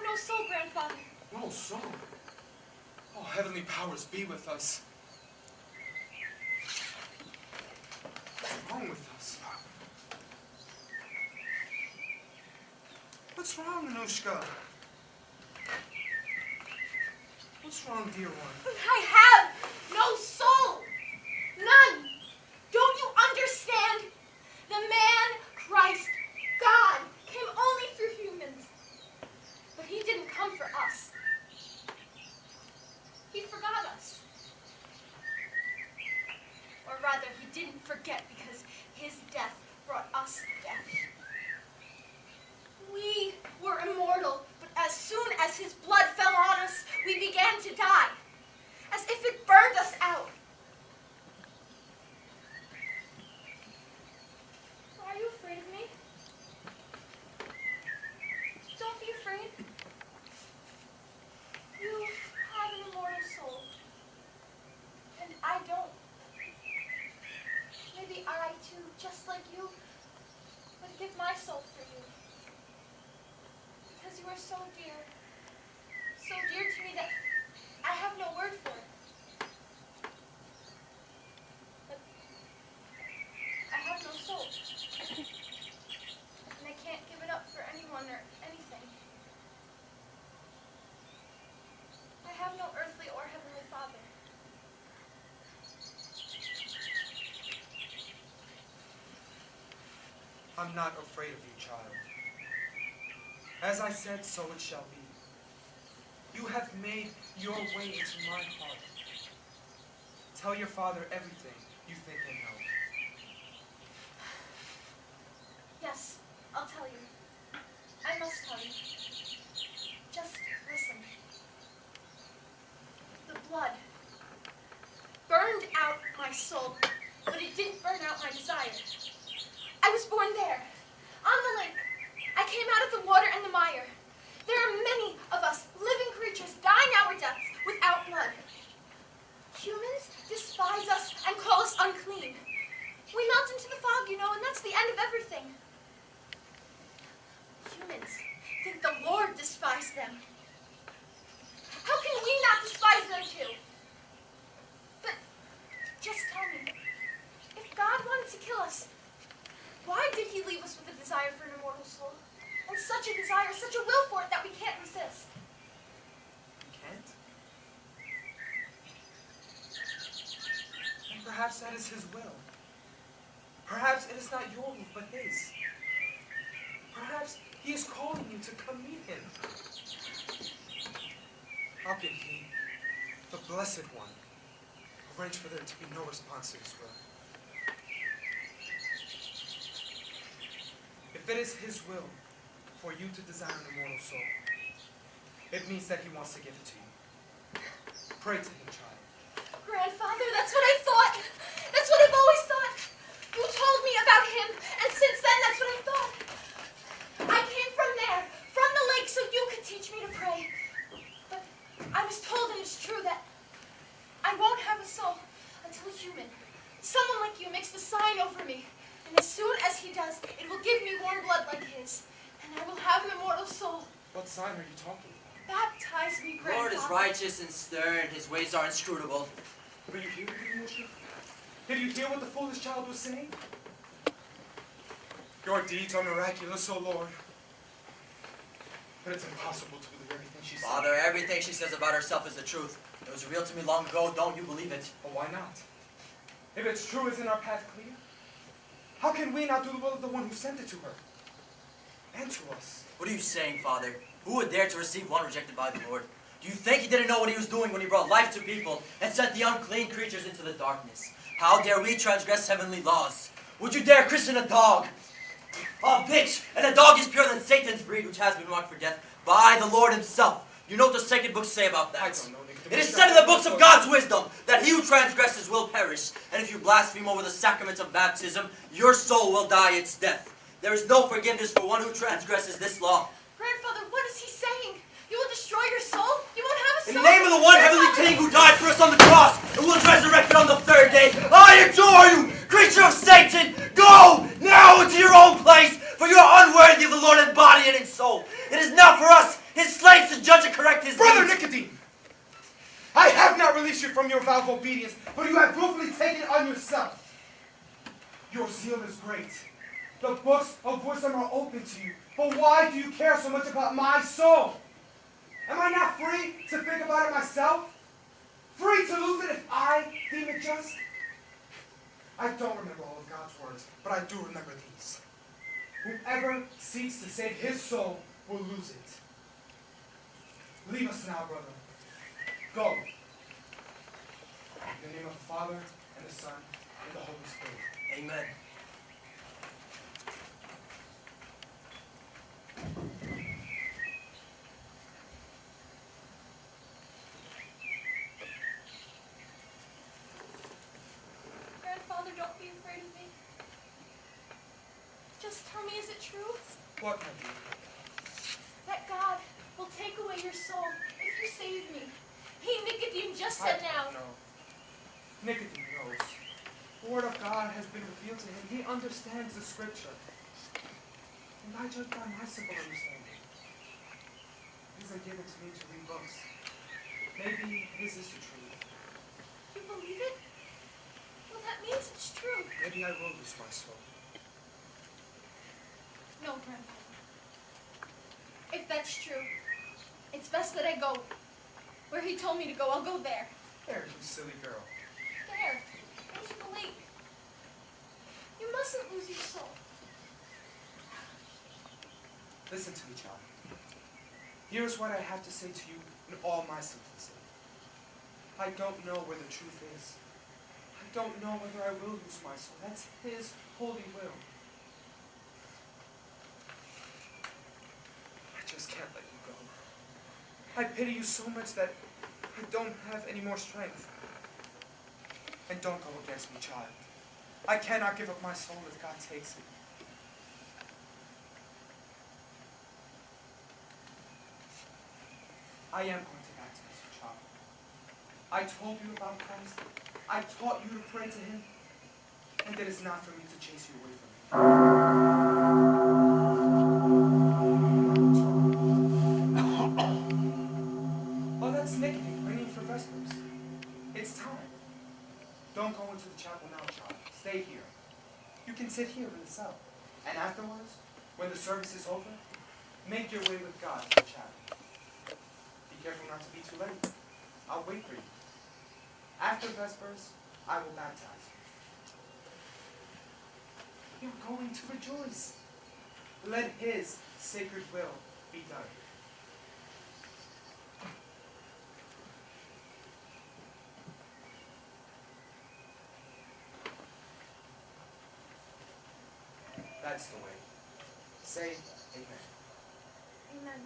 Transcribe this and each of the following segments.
no soul, grandfather. No soul? Oh, heavenly powers be with us. What's wrong with us? What's wrong, Anushka? What's wrong, dear one? I have no soul. None. Don't you understand? The man, Christ, God, came only through humans. But he didn't come for us. He forgot us. Or rather, he didn't forget because his death brought us death. We were immortal, but as soon as his blood fell on us, we began to die, as if it burned us out. Are you afraid of me? Don't be afraid. You have an immortal soul, and I don't. Maybe I, too, just like you, would give my soul for you. Because you are so dear to me that I have no word for it. But I have no soul. And I can't give it up for anyone or anything. I have no earthly or heavenly father. I'm not afraid of you, child. As I said, so it shall be. You have made your way into my heart. Tell your father everything you think and know. Yes, I'll tell you. I must tell you. Just listen. The blood burned out my soul, but it didn't burn out my desire. I was born there, on the lake. I came out of the water and the mire. There are many of us, living creatures, dying our deaths without blood. Humans despise us and call us unclean. We melt into the fog, you know, and that's the end of everything. Humans think the Lord despised them. How can we not despise them too? But just tell me, if God wanted to kill us, why did he leave us with a desire for an immortal soul? And such a desire, such a will for it that we can't resist. You can't? And perhaps that is his will. Perhaps it is not your will, but his. Perhaps he is calling you to come meet him. How can he, the Blessed One, arrange for there to be no response to his will? If it is his will for you to desire an immortal soul, it means that he wants to give it to you. Pray to him, child. Grandfather, that's what I thought. That's what I've always thought. You told me about him, and since then, that's what I thought. I came from there, from the lake, so you could teach me to pray. But I was told, and it's true, that I won't have a soul until a human, someone like you, makes the sign over me. And as soon as he does, it will give me warm blood like his, and I will have an immortal soul. What sign are you talking about? Baptize me, The Lord Grandfather. is righteous and stern. His ways are inscrutable. Were you here, Anushka? Did you hear what the foolish child was saying? Your deeds are miraculous, O Lord. But it's impossible to believe everything she says. Father, everything she says about herself is the truth. It was revealed to me long ago. Don't you believe it? But why not? If it's true, isn't our path clear? How can we not do the will of the one who sent it to her? And to us? What are you saying, Father? Who would dare to receive one rejected by the Lord? Do you think he didn't know what he was doing when he brought life to people and sent the unclean creatures into the darkness? How dare we transgress heavenly laws? Would you dare christen a dog? A bitch! And a dog is purer than Satan's breed, which has been marked for death by the Lord himself. You know what the sacred books say about that? I don't know, Nick. It is said in the books of God's wisdom that he who transgresses will perish. And if you blaspheme over the sacrament of baptism, your soul will die its death. There is no forgiveness for one who transgresses this law. Grandfather, what is he saying? You will destroy your soul? You won't have a soul? In the name of the one heavenly King who died for us on the cross and was resurrected on the third day, I adjure you, creature of Satan, go now into your own place, for you are unworthy of the Lord in body and in soul. It is not for us, his slave correct his Brother deeds. Nicodeme! I have not released you from your vow of obedience, but you have willfully taken it on yourself. Your zeal is great. The books of wisdom are open to you, but why do you care so much about my soul? Am I not free to think about it myself? Free to lose it if I deem it just? I don't remember all of God's words, but I do remember these. Whoever seeks to save his soul will lose it. Leave us now, brother. Go. In the name of the Father, and the Son, and the Holy Spirit. Amen. Grandfather, don't be afraid of me. Just tell me, is it true What, my dear? that God will take away your soul if you save me? He, Nicodeme, just said now. No. Nicodeme knows. The word of God has been revealed to him. He understands the scripture. And I judge by my simple understanding. These are given to me to read books. Maybe this is the truth. You believe it? Well, that means it's true. Maybe I will lose my soul. No, Grandfather. If that's true, it's best that I go. Where he told me to go, I'll go there. There, you silly girl. There, into the lake. You mustn't lose your soul. Listen to me, child. Here's what I have to say to you in all my simplicity. I don't know where the truth is. I don't know whether I will lose my soul. That's his holy will. I just can't let you go. I pity you so much that I don't have any more strength. And don't go against me, child. I cannot give up my soul if God takes it. I am going to baptize you, child. I told you about Christ. I taught you to pray to him. And it is not for me to chase you away from him. Oh, that's Nicodeme ringing for vespers. It's time. Don't go into the chapel now, child. Stay here. You can sit here in the cell. And afterwards, when the service is over, make your way with God to the chapel. Be careful not to be too late. I'll wait for you. After Vespers, I will baptize you. You're going to rejoice. Let his sacred will be done. That's the way. Say amen. Amen.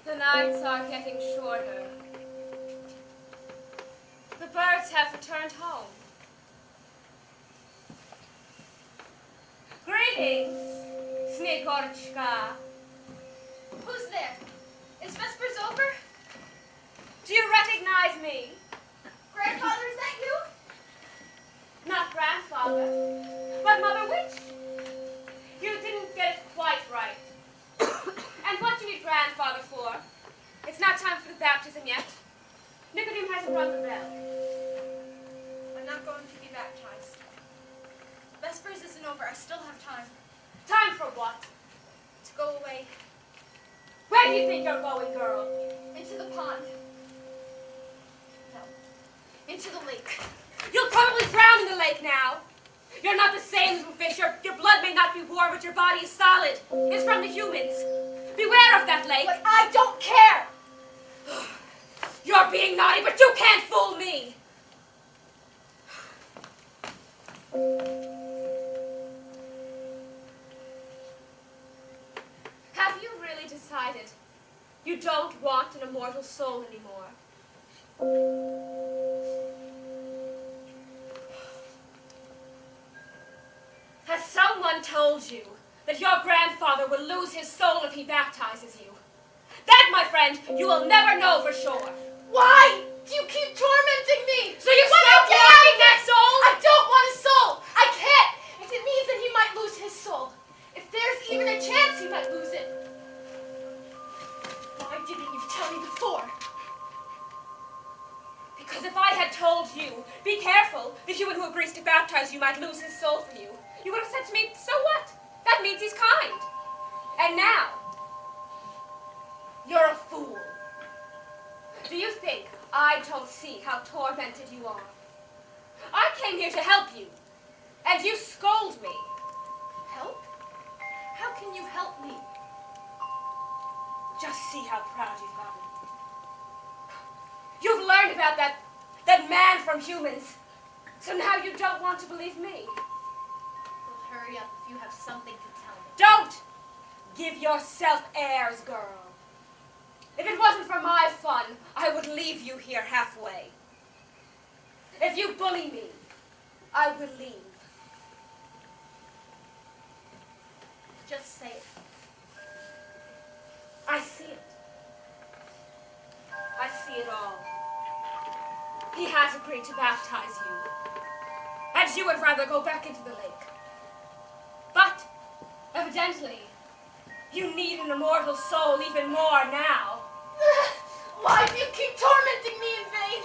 The nights are getting shorter. The birds have returned home. Greetings, Snikorchka. Who's there? Is Vespers over? Do you recognize me? Grandfather, is that you? Not grandfather, but Mother Witch. You didn't get it quite right. And what do you need grandfather for? It's not time for the baptism yet. Nicodeme hasn't rung the bell. I'm not going to be baptized. Vespers isn't over. I still have time Time for what? to go away Where do you think you're going, girl? into the pond. No, into the lake. You'll probably drown in the lake now. You're not the same little fish. Your blood may not be warm, but your body is solid. It's from the humans. Beware of that lake. But I don't care. You're being naughty, but you can't fool me. Have you really decided you don't want an immortal soul anymore? Has someone told you that your grandfather will lose his soul if he baptizes you. That, my friend, you will never know for sure. Why do you keep tormenting me? So you What stop do you wanting get? that soul? I don't want a soul. I can't. If it means that he might lose his soul. If there's even a chance he might lose it. Why didn't you tell me before? Because if I had told you, be careful, the human who agrees to baptize you might lose his soul for you, you would have said to me, so what? That means he's kind. And now, you're a fool. Do you think I don't see how tormented you are? I came here to help you, and you scold me. Help? How can you help me? Just see how proud you've gotten. You've learned about that man from humans, so now you don't want to believe me. Well, hurry up if you have something to tell me. Don't give yourself airs, girl. If it wasn't for my fun, I would leave you here halfway. If you bully me, I will leave. Just say it. I see it. I see it all. He has agreed to baptize you. And you would rather go back into the lake. But, evidently, you need an immortal soul even more now. Why do you keep tormenting me in vain?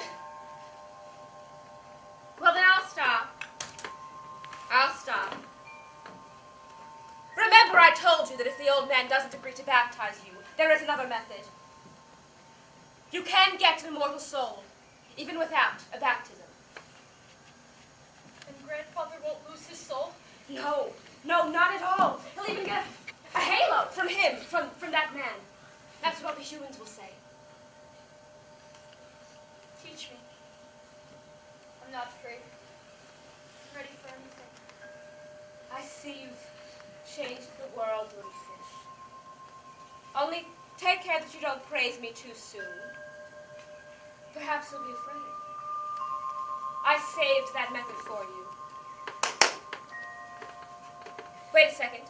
Well, then I'll stop. I'll stop. Remember I told you that if the old man doesn't agree to baptize you, there is another method. You can get an immortal soul, even without a baptism. And grandfather won't lose his soul? No, not at all. He'll even get a halo from him, from that man. That's what the humans will say. Teach me. I'm not afraid. I'm ready for anything. I see you've changed the world, little fish. Only take care that you don't praise me too soon. Perhaps you'll be afraid. I saved that method for you. Wait a second.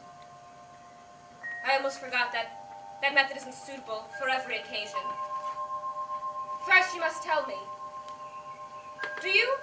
I almost forgot that method isn't suitable for every occasion. First, you must tell me, do you